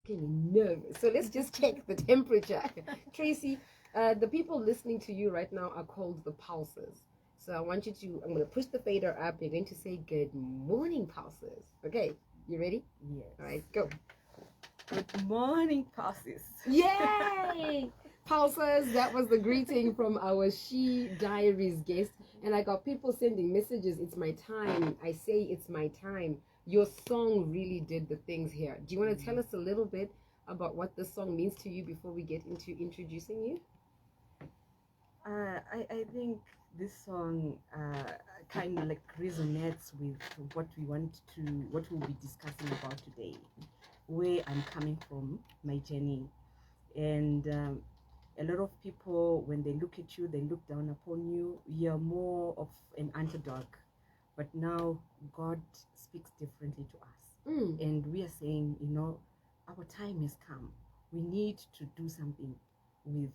getting nervous. So let's just check the temperature. Tracy, the people listening to you right now are called the pulses. So I want you to, I'm going to push the fader up. You're going to say, good morning, pulses. Okay, you ready? Yes. All right, go. Good morning, pulses. Yay! Pulses, that was the greeting from our She Diaries guest. And I got people sending messages, it's my time. I say it's my time. Your song really did the things here. Do you want to tell us a little bit about what the song means to you before we get into introducing you? I think this song kind of like resonates with what we'll be discussing about today, where I'm coming from, my journey. And a lot of people, when they look at you, they look down upon you. You're more of an underdog. But now God speaks differently to us. And we are saying, our time has come. We need to do something with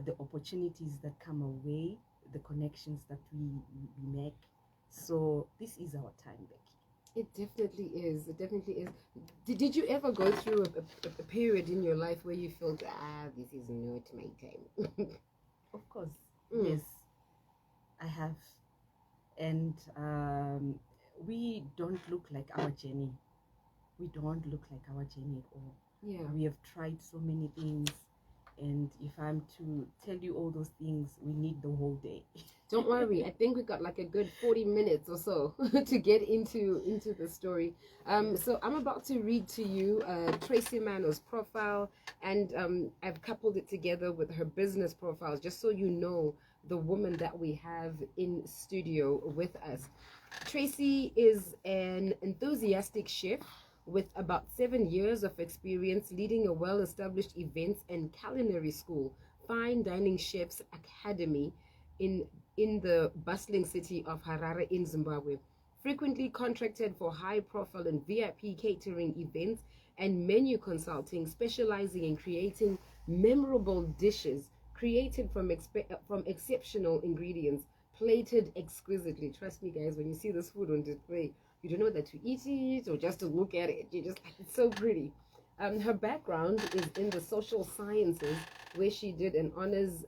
the opportunities that come our way, the connections that we make. So this is our time, Becky. It definitely is. It definitely is. Did you ever go through a period in your life where you felt, this is not my time? Of course, yes, I have. And we don't look like our journey. We don't look like our journey at all. Yeah. We have tried so many things. And if I'm to tell you all those things, we need the whole day. Don't worry. I think we got like a good 40 minutes or so to get into the story. So I'm about to read to you Tracy Maoneke's profile, and I've coupled it together with her business profile, just so you know the woman that we have in studio with us. Tracy is an enthusiastic chef with about 7 years of experience leading a well-established events and culinary school, Fine Dining Chefs Academy, in the bustling city of Harare in Zimbabwe. Frequently contracted for high-profile and VIP catering events and menu consulting, specializing in creating memorable dishes created from exceptional ingredients, plated exquisitely. Trust me, guys, when you see this food on display, you don't know that to eat it or just to look at it. You just, it's so pretty. Her background is in the social sciences, where she did an honors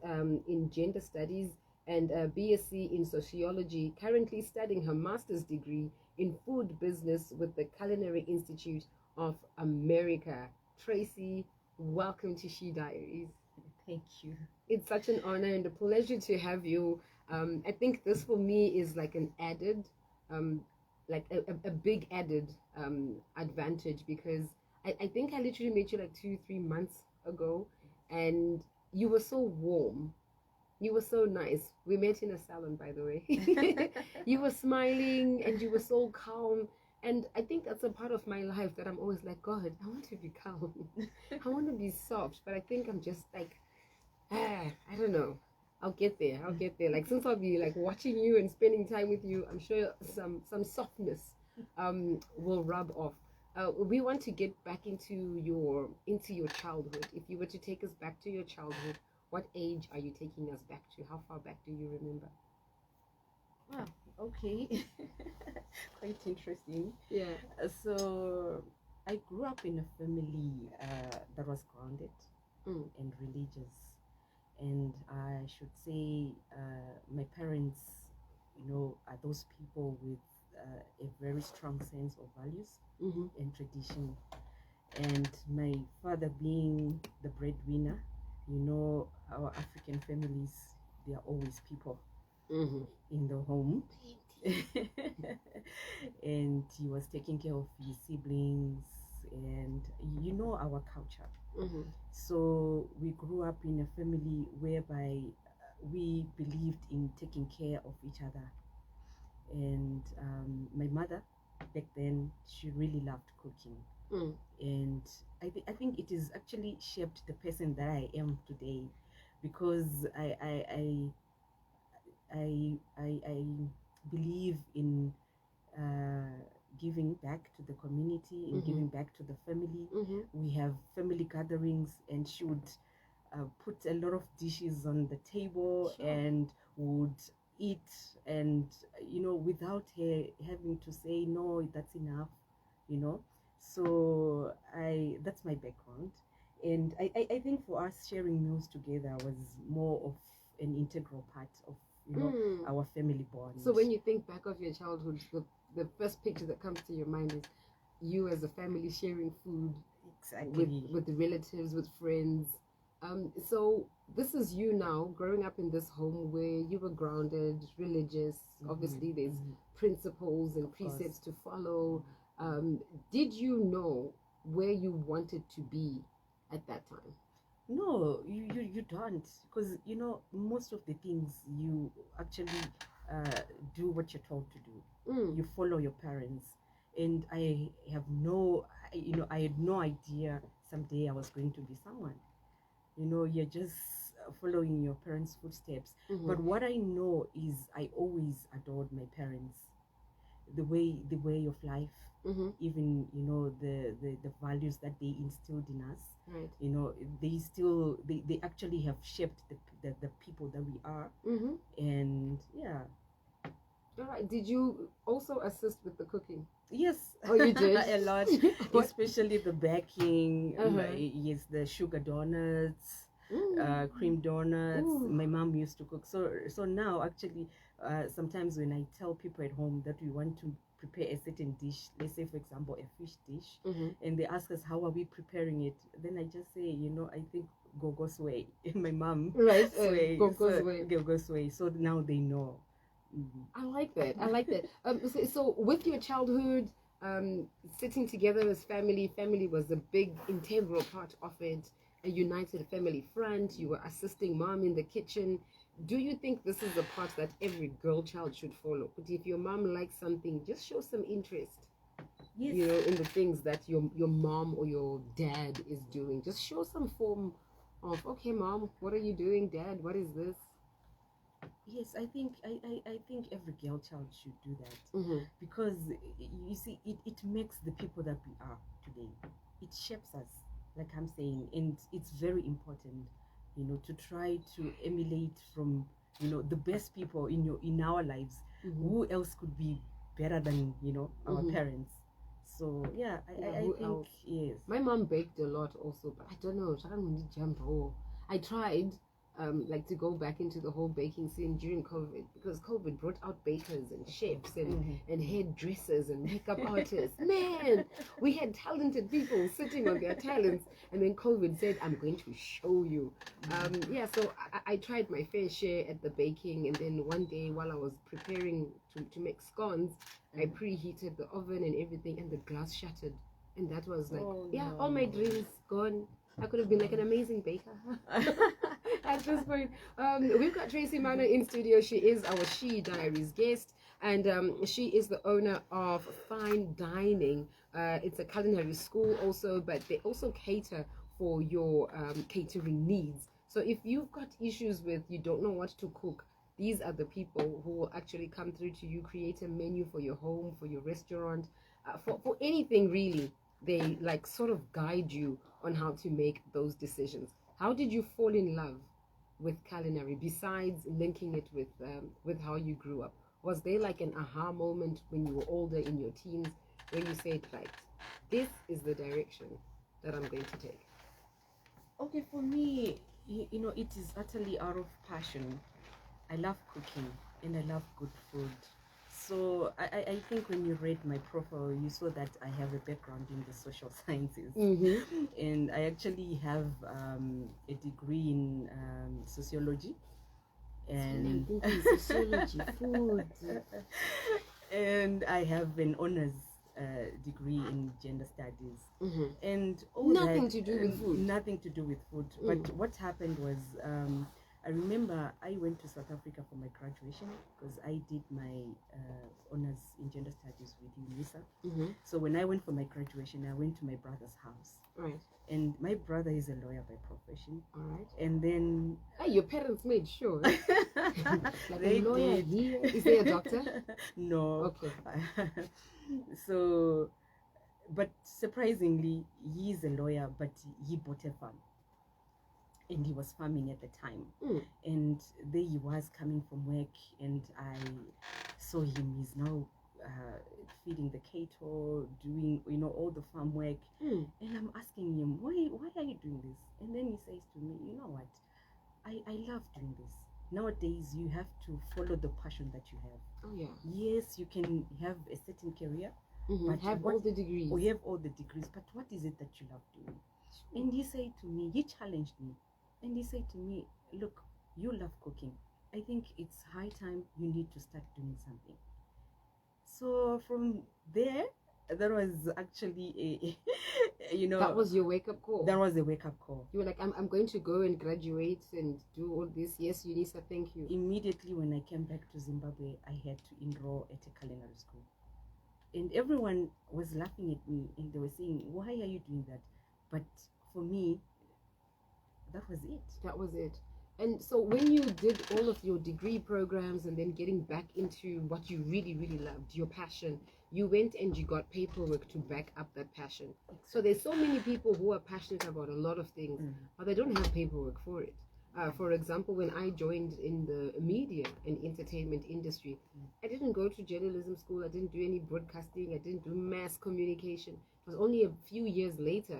in gender studies and a BSc in sociology, currently studying her master's degree in food business with the Culinary Institute of America. Tracy, welcome to She Diaries. Thank you. It's such an honor and a pleasure to have you. I think this for me is like an added, like a big added advantage, because I think I literally met you like 2-3 months ago, and you were so warm. You were so nice. We met in a salon, by the way. You were smiling and you were so calm. And I think that's a part of my life that I'm always like, God, I want to be calm. I want to be soft. But I think I'm just like, I don't know. I'll get there. I'll get there. Like, since I'll be like watching you and spending time with you, I'm sure some softness will rub off. We want to get back into your childhood. If you were to take us back to your childhood, what age are you taking us back to? How far back do you remember? Wow, okay. Quite interesting. Yeah. So I grew up in a family that was grounded and religious. And I should say my parents, are those people with a very strong sense of values and tradition. And my father being the breadwinner, our African families, they are always people in the home. And he was taking care of his siblings and our culture. So we grew up in a family whereby we believed in taking care of each other. And my mother back then, she really loved cooking. And I think it has actually shaped the person that I am today, because I believe in giving back to the community and giving back to the family. We have family gatherings, and she would put a lot of dishes on the table and would eat, and without her having to say no, that's enough. So that's my background. And I think for us, sharing meals together was more of an integral part of, our family bond. So when you think back of your childhood, the first picture that comes to your mind is you as a family sharing food with the relatives, with friends. So this is you now growing up in this home where you were grounded, religious. Obviously, there's principles and precepts to follow. Did you know where you wanted to be at that time? No, you don't, because most of the things you actually do what you're told to do. You follow your parents, and I had no idea someday I was going to be someone. You're just following your parents' footsteps. But what I know is I always adored my parents, the way of life, even the values that they instilled in us. Right. They actually have shaped the people that we are. And yeah. All right. Did you also assist with the cooking? Yes. Oh, you did? A lot. Especially the baking. Yes, the sugar donuts, cream donuts. My mom used to cook. So now actually, sometimes when I tell people at home that we want to prepare a certain dish, let's say for example a fish dish, and they ask us how are we preparing it, then I just say, I think Gogo's way. My mom, right? Gogo's way. So now they know. I like that. I like that. So with your childhood, sitting together as family was a big integral part of it. A united family front. You were assisting mom in the kitchen. Do you think this is a part that every girl child should follow? But if your mom likes something, just show some interest. Yes. In the things that your mom or your dad is doing. Just show some form of, okay, mom, what are you doing? Dad, what is this? Yes, I think every girl child should do that, because you see it makes the people that we are today. It shapes us, like I'm saying, and it's very important, to try to emulate from the best people in our lives. Who else could be better than our parents? So yeah, I think else? Yes. My mom baked a lot also, but I don't know. I tried. Like to go back into the whole baking scene during COVID, because COVID brought out bakers and chefs and hairdressers and makeup artists. Man, we had talented people sitting on their talents, and then COVID said, I'm going to show you. So I tried my fair share at the baking, and then one day while I was preparing to make scones, I preheated the oven and everything, and the glass shattered. And that was like, all my dreams gone. I could have been like an amazing baker. At this point, we've got Tracy Maoneke in studio. She is our She Diaries guest, and she is the owner of Fine Dining. It's a culinary school also, but they also cater for your catering needs. So if you've got issues with you don't know what to cook, these are the people who will actually come through to you, create a menu for your home, for your restaurant, for anything really. They like sort of guide you on how to make those decisions. How did you fall in love with culinary, besides linking it with how you grew up? Was there like an aha moment when you were older, in your teens, where you said, right, this is the direction that I'm going to take? Okay, for me, it is utterly out of passion. I love cooking and I love good food. So I think when you read my profile, you saw that I have a background in the social sciences. And I actually have a degree in sociology. And sociology, food. And I have an honors degree in gender studies. And nothing to do with food. Nothing to do with food. But what happened was, I remember I went to South Africa for my graduation, because I did my honors in gender studies with UNISA. So when I went for my graduation, I went to my brother's house. Right. And my brother is a lawyer by profession. All right. And then... your parents made sure. Like a lawyer here. Is there a doctor? No. Okay. So, but surprisingly, he is a lawyer, but he bought a farm. And he was farming at the time. And there he was coming from work, and I saw him. He's now feeding the cattle, doing all the farm work. Mm. And I'm asking him, why are you doing this? And then he says to me, you know what? I love doing this. Nowadays, you have to follow the passion that you have. Oh yeah. Yes, you can have a certain career, But have all the degrees. or you have all the degrees, but what is it that you love doing? And he said to me, he challenged me, and he said to me, look, you love cooking. I think it's high time you need to start doing something. So from there, that was actually that was your wake-up call. That was a wake-up call. You were like, I'm going to go and graduate and do all this. Yes, Unisa, thank you. Immediately when I came back to Zimbabwe, I had to enroll at a culinary school. And everyone was laughing at me and they were saying, why are you doing that? But for me, that was it. That was it. And so when you did all of your degree programs and then getting back into what you really, really loved, your passion, you went and you got paperwork to back up that passion. So there's so many people who are passionate about a lot of things, but they don't have paperwork for it. For example, when I joined in the media and entertainment industry, I didn't go to journalism school. I didn't do any broadcasting. I didn't do mass communication. It was only a few years later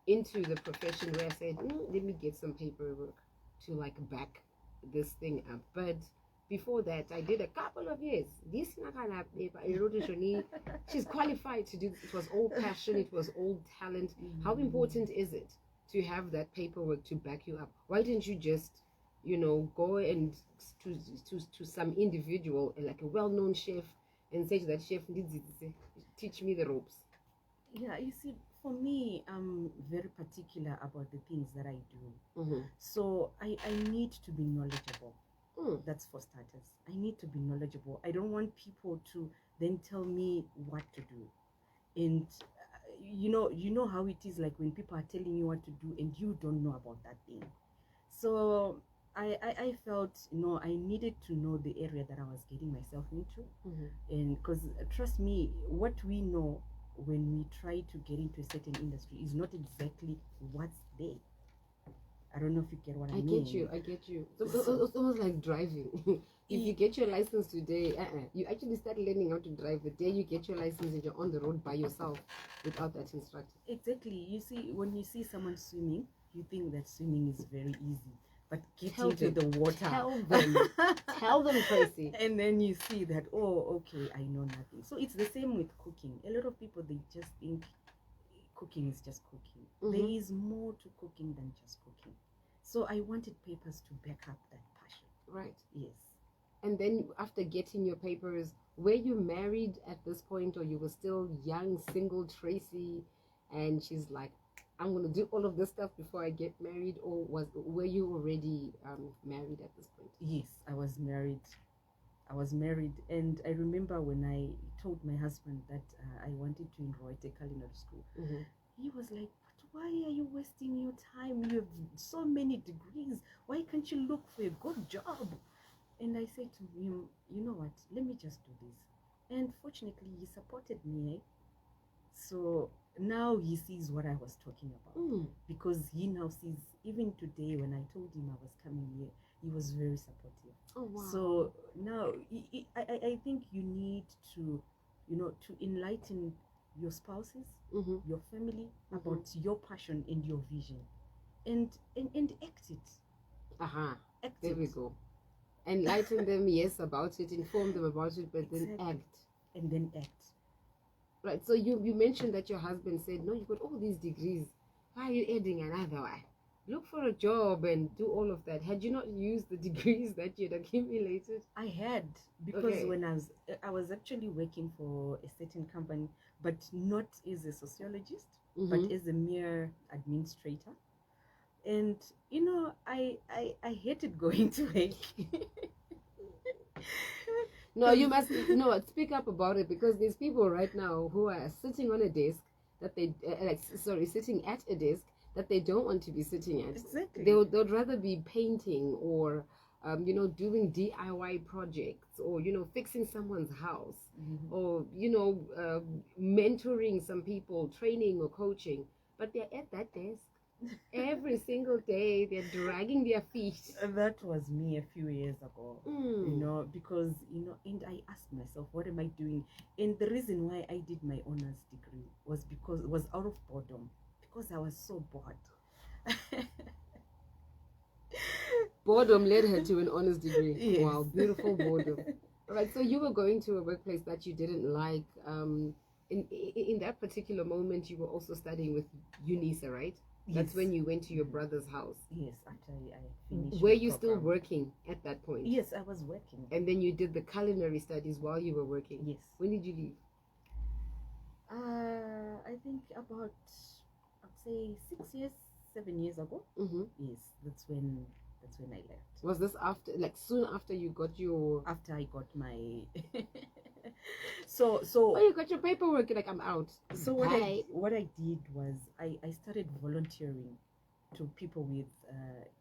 into the profession where I said, let me get some paperwork to like back this thing up. But before that, I did a couple of years. This she's qualified to do this. It was all passion. It was all talent. How important is it to have that paperwork to back you up? Why didn't you just, go and to some individual, like a well-known chef, and say to that chef, teach me the ropes? Yeah, you see, for me, I'm very particular about the things that I do. So I need to be knowledgeable. That's for starters. I need to be knowledgeable. I don't want people to then tell me what to do. And you know how it is, like when people are telling you what to do and you don't know about that thing. So I felt I needed to know the area that I was getting myself into. And because trust me, what we know when we try to get into a certain industry is not exactly what's there. I don't know if you get what I mean. I get you. It's almost like driving. If you get your license today, you actually start learning how to drive the day you get your license and you're on the road by yourself without that instructor. Exactly. You see, when you see someone swimming, you think that swimming is very easy. But getting to the water. Tell them, Tracy. And then you see that, oh, okay, I know nothing. So it's the same with cooking. A lot of people, they just think cooking is just cooking. There is more to cooking than just cooking. So I wanted papers to back up that passion. Right. Yes. And then after getting your papers, were you married at this point, or you were still young, single Tracy, and she's like, I'm going to do all of this stuff before I get married? Or were you already married at this point? Yes, I was married. And I remember when I told my husband that I wanted to enroll at a culinary school, he was like, why are you wasting your time? You have so many degrees. Why can't you look for a good job? And I said to him, you know what? Let me just do this. And fortunately, he supported me. So now he sees what I was talking about. Because he now sees, even today when I told him I was coming here, he was very supportive. Oh, wow. So now I think you need to, to enlighten your spouses, your family about your passion and your vision, and act it. Act there we go. Enlighten them, yes, about it, inform them about it, but then act. And then act. Right. So you mentioned that your husband said, no, you got all these degrees. Why are you adding another one? Look for a job and do all of that. Had you not used the degrees that you'd accumulated? I had, because when I was actually working for a certain company, but not as a sociologist, but as a mere administrator. And I hated going to work. No, you must speak up about it, because there's people right now who are sitting on a desk that they sitting at a desk that they don't want to be sitting at. Exactly. They'd rather be painting or doing DIY projects, or fixing someone's house, or mentoring some people, training or coaching, but they're at that desk. every single day they're dragging their feet. That was me a few years ago. You Mm. know, because and I asked myself, what am I doing? And the reason why I did my honors degree was out of boredom, because I was so bored. Boredom led her to an honors degree. Yes. Wow, beautiful boredom. All right, so you were going to a workplace that you didn't like. In that particular moment, you were also studying with UNISA, right? That's Yes. when you went to your brother's house. Yes, after I finished. Were my you still program. working at that point? Yes, I was working. And then you did the culinary studies while you were working. Yes. When did you leave? I think about, I'd say 6 years, 7 years ago. Mm-hmm. Yes, that's when I left. Was this after, like soon after you got your? After I got my. So. Oh, you got your paperwork. You're like, I'm out. So what I did was I started volunteering to people with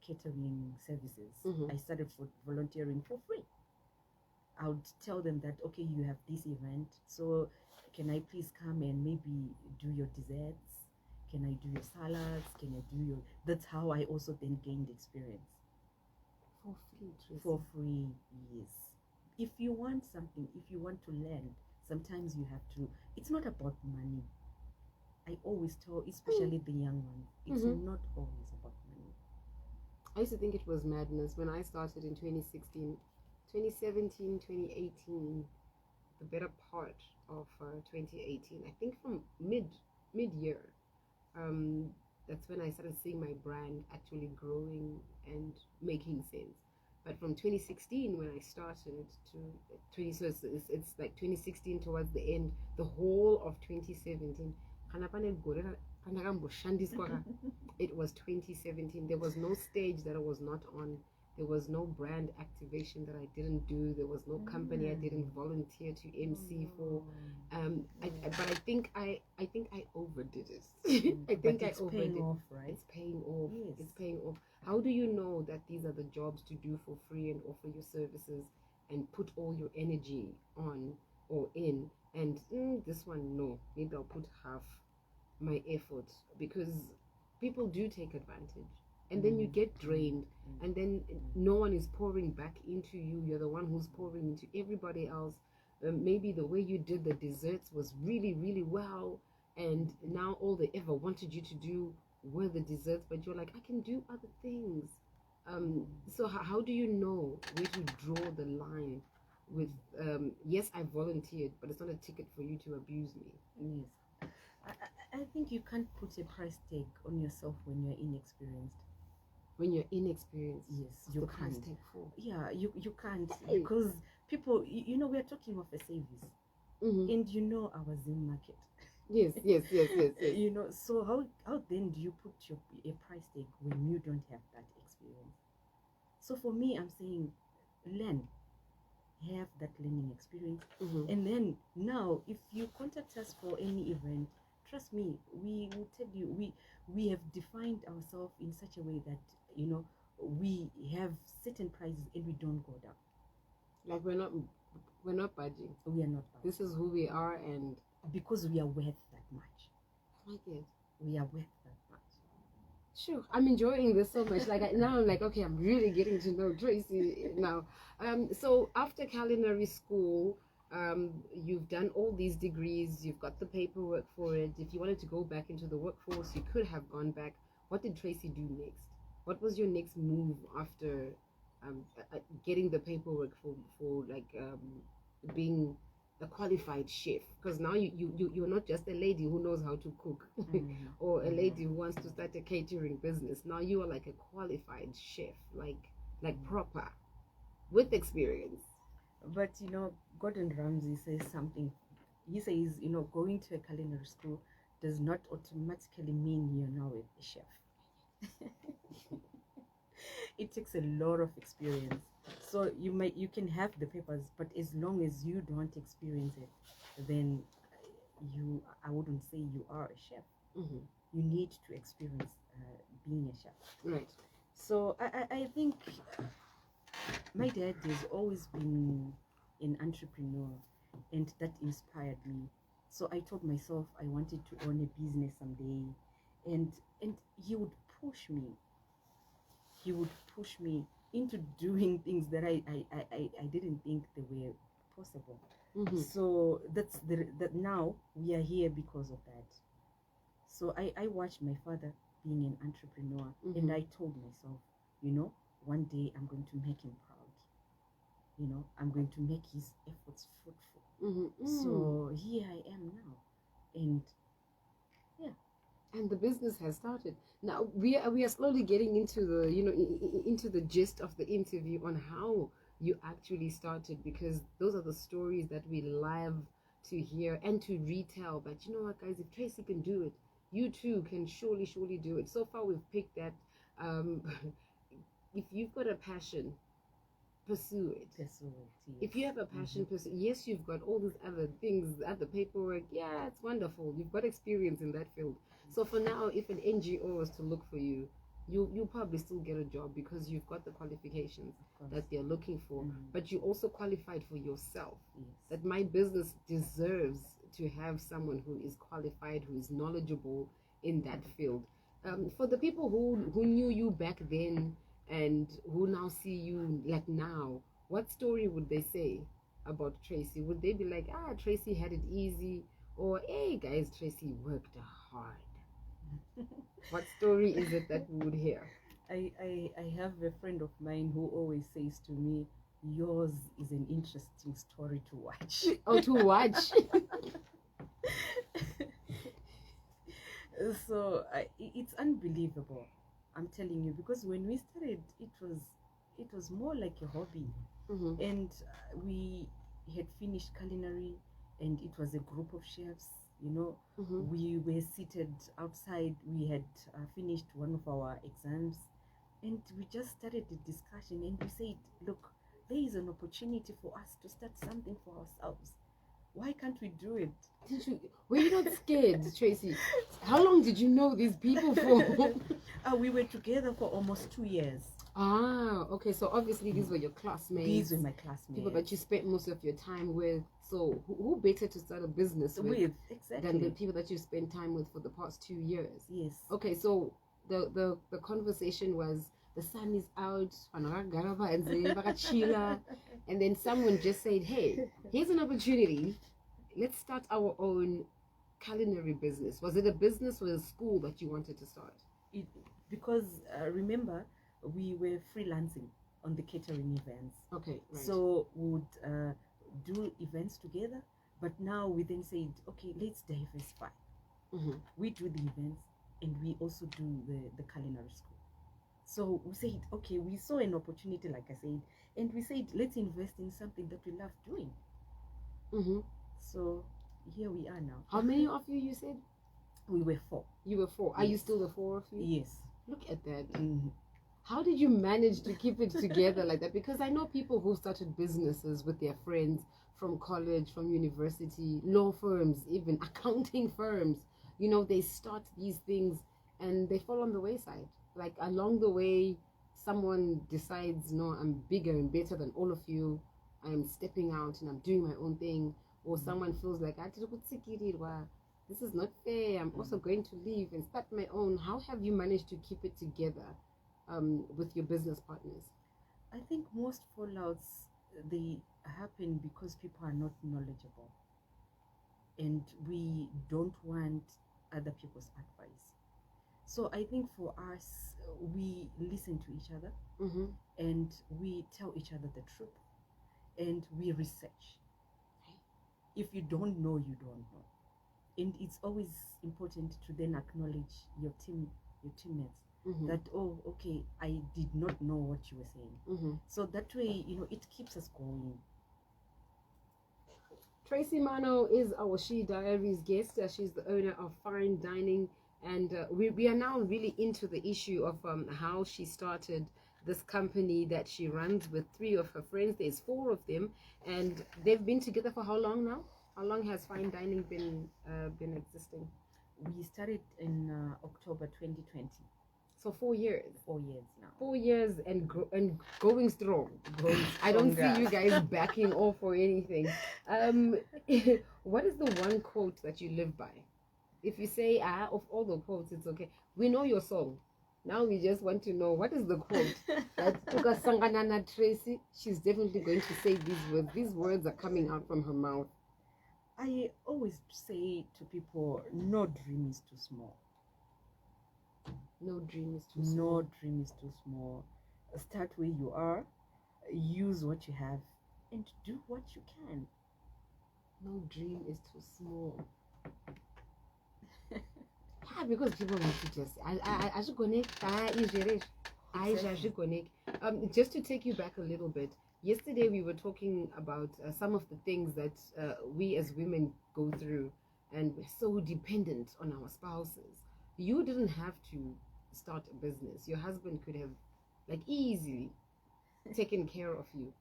catering services. Mm-hmm. I started volunteering for free. I would tell them that, okay, you have this event, so can I please come and maybe do your desserts? Can I do your salads? Can I do your... That's how I also then gained experience. For free, Tracy. For free, yes. If you want something, if you want to learn, sometimes you have to... It's not about money. I always tell, especially the young ones, it's not always about money. I used to think it was madness when I started in 2016, 2017, 2018, the better part of 2018. I think from mid-year, that's when I started seeing my brand actually growing and making sense. But from 2016, when I started to 20, so it's like 2016 towards the end, the whole of 2017. It was 2017. There was no stage that I was not on. There was no brand activation that I didn't do. There was no company I didn't volunteer to MC for. But I think I overdid it. I think I overdid. Paying off, right? It's paying off. Yes. It's paying off. How do you know that these are the jobs to do for free and offer your services and put all your energy on or in? And this one, no. Maybe I'll put half my effort, because people do take advantage. And then you get drained, and then no one is pouring back into you. You're the one who's pouring into everybody else. Maybe the way you did the desserts was really, really well, and now all they ever wanted you to do were the desserts, but you're like, I can do other things. So how do you know where to draw the line with, yes, I volunteered, but it's not a ticket for you to abuse me? Yes. I think you can't put a price tag on yourself when you're inexperienced. When you're inexperienced, yes, you can't. Price tag for? Yeah, you can't, because people, we're talking of a service, and our Zoom market. Yes. So how then do you put a price tag when you don't have that experience? So for me, I'm saying, learn, have that learning experience, and then now, if you contact us for any event, trust me, we will tell you, we have defined ourselves in such a way that we have certain prices and we don't go down. Like we're not budging. We are not budging. This is who we are, and because we are worth that much. I like it. We are worth that much. Sure, I'm enjoying this so much. Now I'm like, okay, I'm really getting to know Tracy now. So after culinary school, you've done all these degrees. You've got the paperwork for it. If you wanted to go back into the workforce, you could have gone back. What did Tracy do next? What was your next move after getting the paperwork for being a qualified chef? Because now you're not just a lady who knows how to cook or a lady who wants to start a catering business. Now you are like a qualified chef, like proper, with experience. But Gordon Ramsay says something. He says, going to a culinary school does not automatically mean you're now a chef. It takes a lot of experience. So you can have the papers, but as long as you don't experience it, then I wouldn't say you are a chef. You need to experience being a chef. Right. So I think my dad has always been an entrepreneur, and that inspired me. So I told myself I wanted to own a business someday, and he would push me. He would push me into doing things that I didn't think they were possible. So that now we are here because of that. So I watched my father being an entrepreneur, and I told myself, one day I'm going to make him proud. I'm going to make his efforts fruitful. So here I am now, and yeah. And the business has started. Now we are slowly getting into the into the gist of the interview on how you actually started, because those are the stories that we love to hear and to retell. But you know what, guys, if Tracy can do it, you too can surely do it. So far we've picked that if you've got a passion, pursue it. Yes. If you have a passion, pursue. Yes, you've got all these other things, other paperwork. Yeah, it's wonderful. You've got experience in that field. So for now, if an NGO was to look for you, you'll probably still get a job because you've got the qualifications that they're looking for. But you also qualified for yourself. That my business deserves to have someone who is qualified, who is knowledgeable in that field. For the people who knew you back then and who now see you like now, what story would they say about Tracy? Would they be like, Tracy had it easy? Or, hey guys, Tracy worked hard? What story is it that we would hear? I have a friend of mine who always says to me, yours is an interesting story to watch. Oh, to watch. So it's unbelievable, I'm telling you, because when we started, it was more like a hobby. And we had finished culinary, and it was a group of chefs. We were seated outside. We had finished one of our exams, and we just started the discussion, and we said, look, there is an opportunity for us to start something for ourselves. Why can't we do it? Were you not scared, Tracy? How long did you know these people for? We were together for almost 2 years. Okay. So obviously these were your classmates. These were my classmates. People that you spent most of your time with. So who better to start a business with than the people that you spent time with for the past 2 years? Yes. Okay, so the conversation was, the sun is out, and then someone just said, hey, here's an opportunity. Let's start our own culinary business. Was it a business or a school that you wanted to start? Because remember, we were freelancing on the catering events. Okay, right. So we would do events together, but now we then said, okay, let's diversify. We do the events and we also do the culinary school. So we said, okay, we saw an opportunity, like I said, and we said, let's invest in something that we love doing. So here we are now. How many of you said? We were 4. You were 4. Yes. Are you still the 4 of you? Yes. Look at that. How did you manage to keep it together like that? Because I know people who started businesses with their friends from college, from university, law firms, even accounting firms. They start these things and they fall on the wayside. Like along the way, someone decides, no, I'm bigger and better than all of you. I'm stepping out and I'm doing my own thing. Or someone feels like, this is not fair. I'm also going to leave and start my own. How have you managed to keep it together with your business partners? I think most fallouts, they happen because people are not knowledgeable. And we don't want other people's advice. So I think for us, we listen to each other and we tell each other the truth and we research. If you don't know, you don't know. And it's always important to then acknowledge your teammates. That, oh, okay, I did not know what you were saying. So that way, it keeps us going. Tracy Mano is our She Diaries guest. She's the owner of Fine Dining. And we are now really into the issue of how she started this company that she runs with 3 of her friends. There's 4 of them. And they've been together for how long now? How long has Fine Dining been existing? We started in October 2020. So 4 years. 4 years now. 4 years and going strong. I don't see you guys backing off or anything. What is the one quote that you live by? If you say, of all the quotes, it's okay. We know your song. Now we just want to know what is the quote that Sanganana Tracy. She's definitely going to say these words. These words are coming out from her mouth. I always say to people, no dream is too small. No dream is too small. No dream is too small. Start where you are, use what you have, and do what you can. No dream is too small. Yeah, because people want to just I should connect. Just to take you back a little bit. Yesterday we were talking about some of the things that we as women go through, and we're so dependent on our spouses. You didn't have to start a business. Your husband could have like easily taken care of you.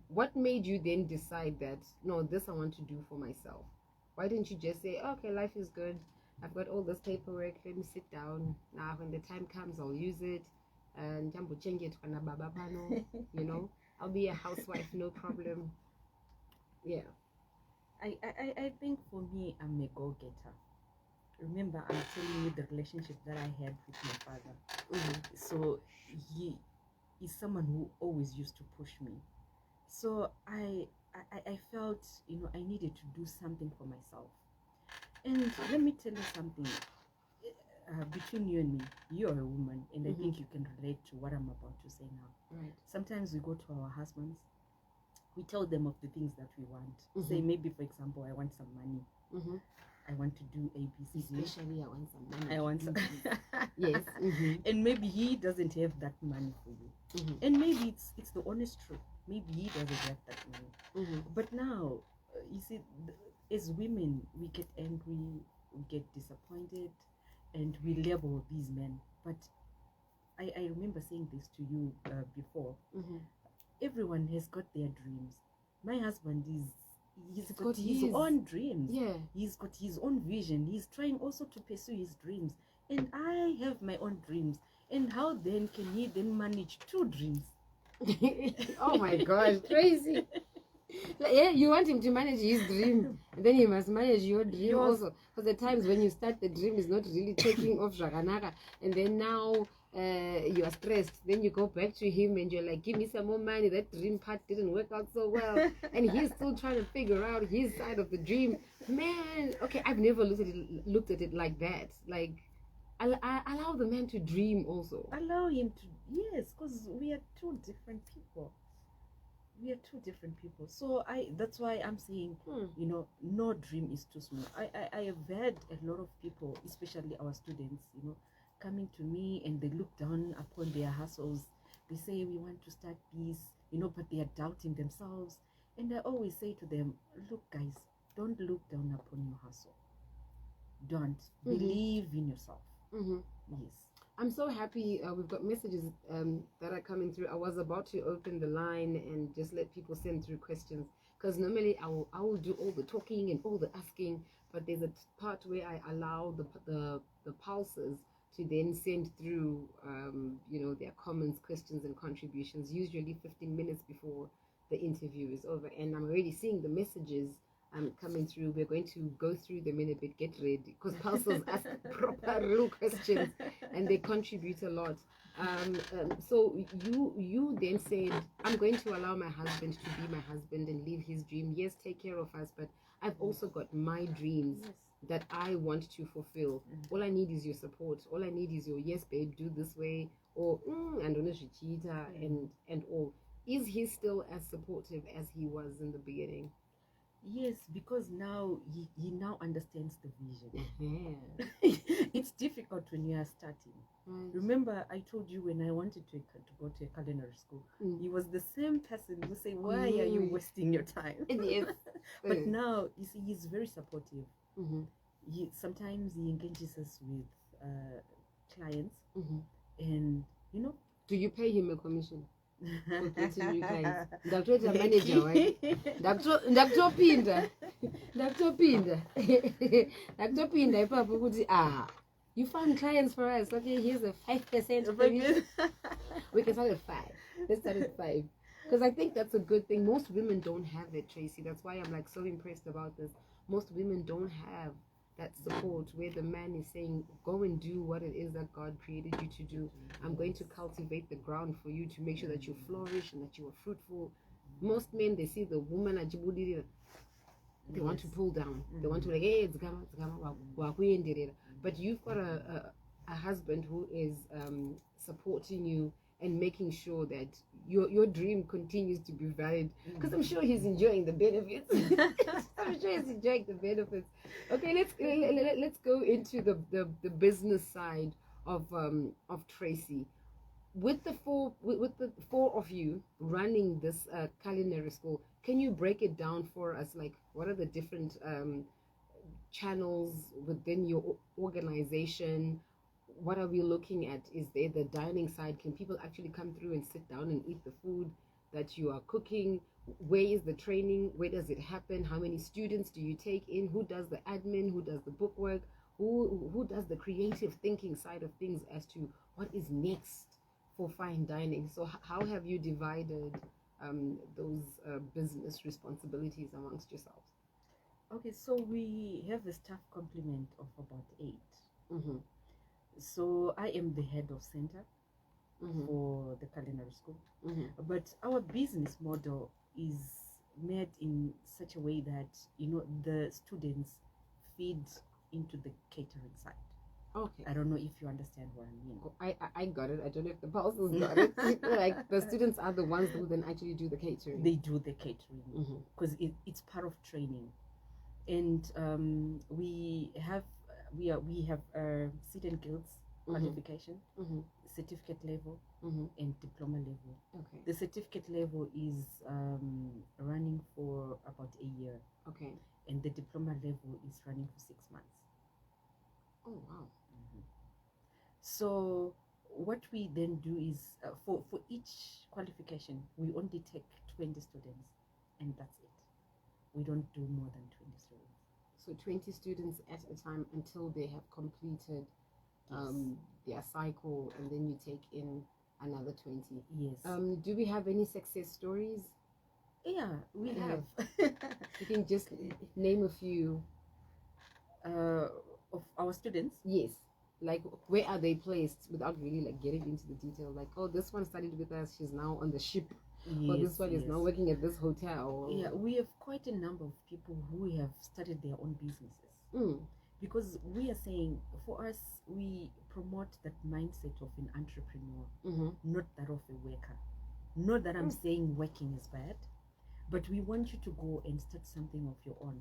What made you then decide that no, this I want to do for myself? Why didn't you just say, okay, life is good, I've got all this paperwork, let me sit down now, when the time comes I'll use it, and you know, I'll be a housewife, no problem. Yeah. I think for me, I'm a go-getter. Remember, I'm telling you the relationship that I had with my father. So he is someone who always used to push me. So I felt, I needed to do something for myself. And let me tell you something. Between you and me, you're a woman, and I think you can relate to what I'm about to say now. Right. Sometimes we go to our husbands, we tell them of the things that we want. Say maybe, for example, I want some money. I want to do ABC. Especially I want some money. I want some. Yes. And maybe he doesn't have that money for you. And maybe it's the honest truth. Maybe he doesn't have that money. But now, you see, as women, we get angry, we get disappointed, and we label these men. But I remember saying this to you before. Everyone has got their dreams. My husband he's got his own dreams. Yeah. He's got his own vision. He's trying also to pursue his dreams. And I have my own dreams. And how then can he then manage two dreams? Oh my gosh, Tracy. Yeah, you want him to manage his dream, and then he must manage your dream also. Because the times when you start, the dream is not really taking off, Jaganaka, and then now you are stressed. Then you go back to him and you're like, give me some more money. That dream part didn't work out so well, and he's still trying to figure out his side of the dream. Man, okay, I've never looked at it like that. Like, I allow the man to dream also. Allow him to, yes, because we are two different people. We are two different people. So that's why I'm saying, no dream is too small. I have had a lot of people, especially our students, coming to me, and they look down upon their hustles. They say, we want to start this, but they are doubting themselves. And I always say to them, look guys, don't look down upon your hustle. Don't. Believe in yourself. Yes. I'm so happy we've got messages that are coming through. I was about to open the line and just let people send through questions, because normally I will do all the talking and all the asking, but there's a part where I allow the pulses to then send through their comments, questions and contributions, usually 15 minutes before the interview is over, and I'm already seeing the messages coming through. We're going to go through them in a bit. Get ready, because pulses ask proper real questions and they contribute a lot. So you then said, I'm going to allow my husband to be my husband and live his dream. Yes, take care of us, but I've also got my dreams that I want to fulfill. All I need is your support. All I need is your yes babe, do this way, or and all. Is he still as supportive as he was in the beginning? Yes, because now he now understands the vision. It's difficult when you are starting. Remember, I told you when I wanted to go to a culinary school, he was the same person who say, why are you wasting your time? Yes. But now, you see, he's very supportive. Sometimes he engages us with clients, and do you pay him a commission? Ndakutota manager wayi ndakutopinda ipapo kuti you found clients for us, okay, here's a 5% commission. We can start at 5. Let's start at 5, because I think that's a good thing. Most women don't have it, Tracy. That's why I'm like so impressed about this. Most women don't have that support where the man is saying, go and do what it is that God created you to do. I'm going to cultivate the ground for you to make sure that you flourish and that you are fruitful. Most men, they see the woman at Djibouti, they want to pull down. They want to like, hey, it's gama, but you've got a husband who is supporting you and making sure that your dream continues to be valid, because I'm sure he's enjoying the benefits. I'm sure he's enjoying the benefits. Okay, let's go into the business side of Tracy. With the four of you running this culinary school, can you break it down for us? Like, what are the different channels within your organization? What are we looking at? Is there the dining side? Can people actually come through and sit down and eat the food that you are cooking? Where is the training? Where does it happen? How many students do you take in? Who does the admin? Who does the bookwork? Who does the creative thinking side of things as to what is next for fine dining? So how have you divided those business responsibilities amongst yourselves? Okay, so we have a staff complement of about 8. Mm-hmm. So I am the head of center for the culinary school. But our business model is made in such a way that, you know, the students feed into the catering side. Okay. I don't know if you understand what I mean. I got it. I don't know if the pulses got it. Like, the students are the ones who then actually do the catering. They do the catering because it's part of training, and we have Seed and Guilds qualification, certificate level, and diploma level. Okay. The certificate level is running for about a year. Okay. And the diploma level is running for 6 months. Oh wow. So what we then do is for each qualification we only take 20 students, and that's it. We don't do more than 20 students. So 20 students at a time until they have completed their cycle, and then you take in another 20. Yes. Do we have any success stories? Yeah, we have. You can just name a few of our students. Yes. Like, where are they placed, without really like getting into the detail? Like, oh, this one studied with us, she's now on the ship. Or this one is now working at this hotel. Yeah, we have quite a number of people who have started their own businesses. Because we are saying, for us, we promote that mindset of an entrepreneur, not that of a worker. Not that I'm saying working is bad, but we want you to go and start something of your own.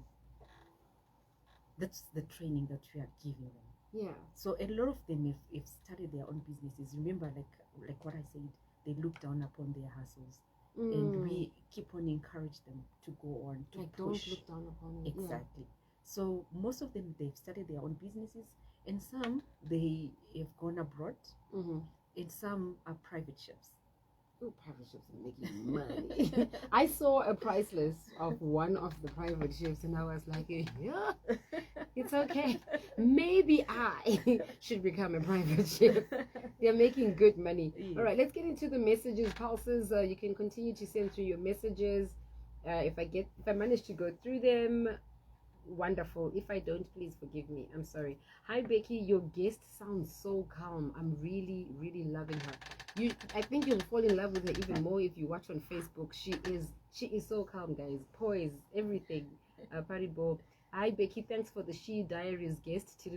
That's the training that we are giving them. Yeah. So a lot of them have started their own businesses. Remember, like what I said, they look down upon their hustles, and we keep on encourage them to go on to like, push. don't look down upon it. Exactly. So most of them, they've started their own businesses, and some they have gone abroad, and some are private chefs. Oh, private chefs are making money. I saw a price list of one of the private chefs, and I was like, yeah, it's okay. Maybe I should become a private chef. They're making good money. Yes. All right, let's get into the messages, pulses. You can continue to send through your messages. If I manage to go through them, wonderful. If I don't, please forgive me. I'm sorry. Hi Becky, your guest sounds so calm. I'm really, really loving her. I think you'll fall in love with her even more if you watch on Facebook. She is so calm, guys. Poise, everything. Paribo. Hi Becky, thanks for the She Diaries guest.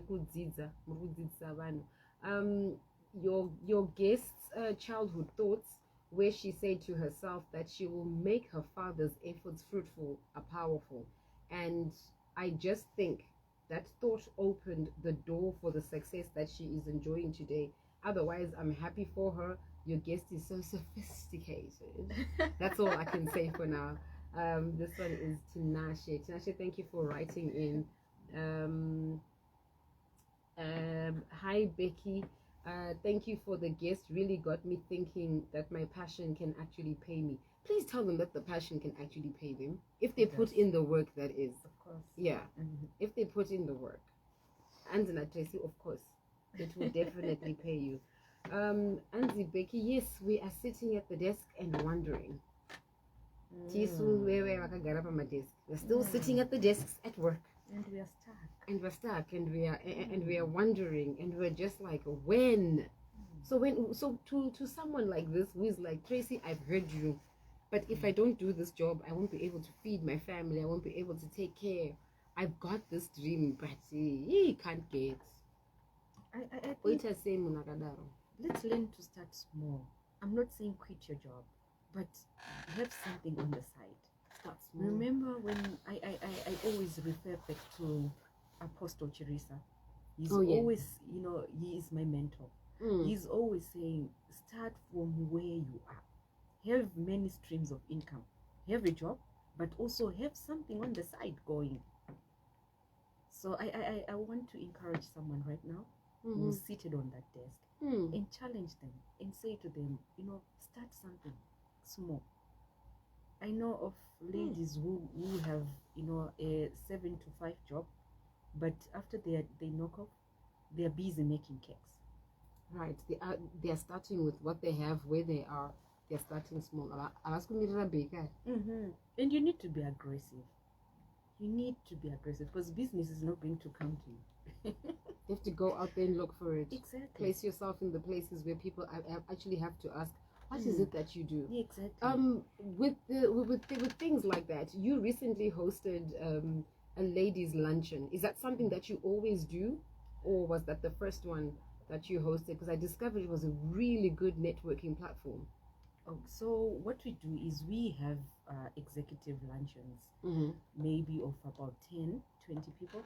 Your guest's childhood thoughts, where she said to herself that she will make her father's efforts fruitful, are powerful. And I just think that thought opened the door for the success that she is enjoying today. Otherwise, I'm happy for her. Your guest is so sophisticated. That's all I can say for now. This one is Tinashe. Tinashe, thank you for writing in. Hi, Becky. Thank you for the guest. Really got me thinking that my passion can actually pay me. Please tell them that the passion can actually pay them if they put in the work, that is. Of course. Yeah. If they put in the work. And Tracy, of course, it will definitely pay you. Anzi Becky, yes, we are sitting at the desk and wondering. We're still sitting at the desks at work. And we are stuck. And we're stuck, and we are wondering, and we're just like, when? So to someone like this who is like, Tracy, I've heard you, but if I don't do this job, I won't be able to feed my family. I won't be able to take care. I've got this dream, but he can't get. I think let's learn to start small. I'm not saying quit your job, but have something on the side. Start small. Remember when I always refer back to Apostle Teresa. He's always, he is my mentor. He's always saying, start from where you are. Have many streams of income. Have a job, but also have something on the side going. So I want to encourage someone right now who's seated on that desk and challenge them and say to them, start something small. I know of ladies who have, a 7 to 5 job, but after they knock off, they are busy making cakes. Right, they are starting with what they have, where they are. They're starting small. And you need to be aggressive. You need to be aggressive because business is not going to come to you. You have to go out there and look for it. Exactly. Place yourself in the places where people actually have to ask, what is it that you do? Yeah, exactly. With things like that, you recently hosted a ladies' luncheon. Is that something that you always do, or was that the first one that you hosted? Because I discovered it was a really good networking platform. Oh, so what we do is we have executive luncheons, maybe of about 10, 20 people,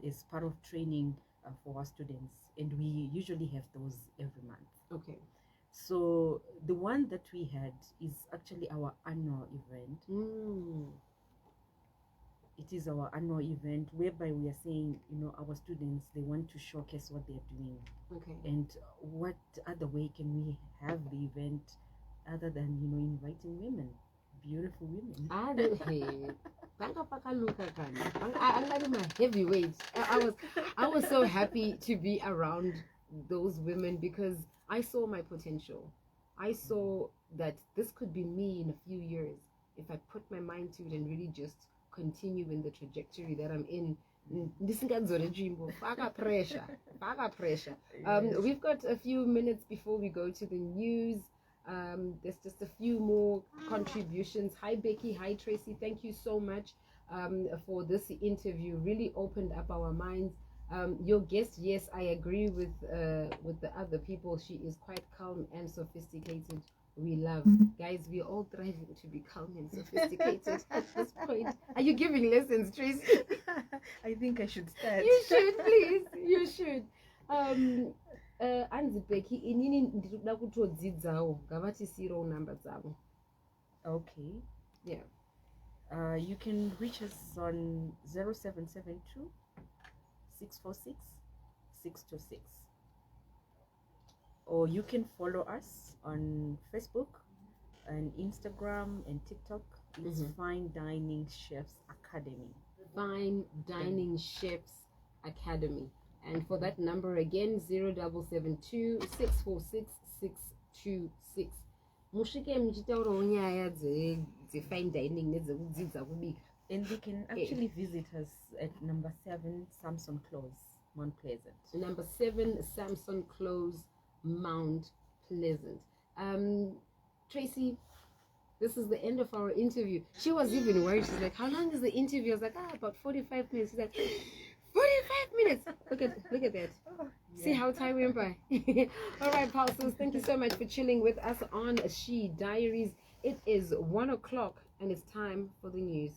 as part of training for our students, and we usually have those every month. Okay. So the one that we had is actually our annual event. It is our annual event whereby we are saying, our students, they want to showcase what they're doing. Okay. And what other way can we have the event other than, inviting women, beautiful women? Heavyweights. I was so happy to be around those women because I saw my potential. I saw that this could be me in a few years if I put my mind to it and really just continue in the trajectory that I'm in. Pressure. We've got a few minutes before we go to the news. There's just a few more contributions. Hi Becky, hi Tracy, thank you so much for this interview. Really opened up our minds. Your guest, yes, I agree with the other people. She is quite calm and sophisticated. We love guys. We're all striving to be calm and sophisticated at this point. Are you giving lessons, Tracy? I think I should start. You should, please. You should. Anzi Becky, inini ndikuda kutodzidzawo ngavatisirawo namba dzavo. Okay. Yeah. You can reach us on 0772 646 626. Or you can follow us on Facebook and Instagram and TikTok. It's Fine Dining Chefs Academy. Fine Dining Chefs Academy. And for that number again, 0772 646 626. Mushike mchitauro nyaya fine dining nedzekudzidza kubika. And they can actually visit us at number 7 Samson Close, Mount Pleasant. Number 7 Samson Close, Mount Pleasant. Tracy, this is the end of our interview. She was even worried. She's like, how long is the interview? I was like, about 45 minutes. She's like, 45 minutes. Look at that. See how time went by. All right, pulses, thank you so much for chilling with us on She Diaries. It is 1 o'clock and it's time for the news.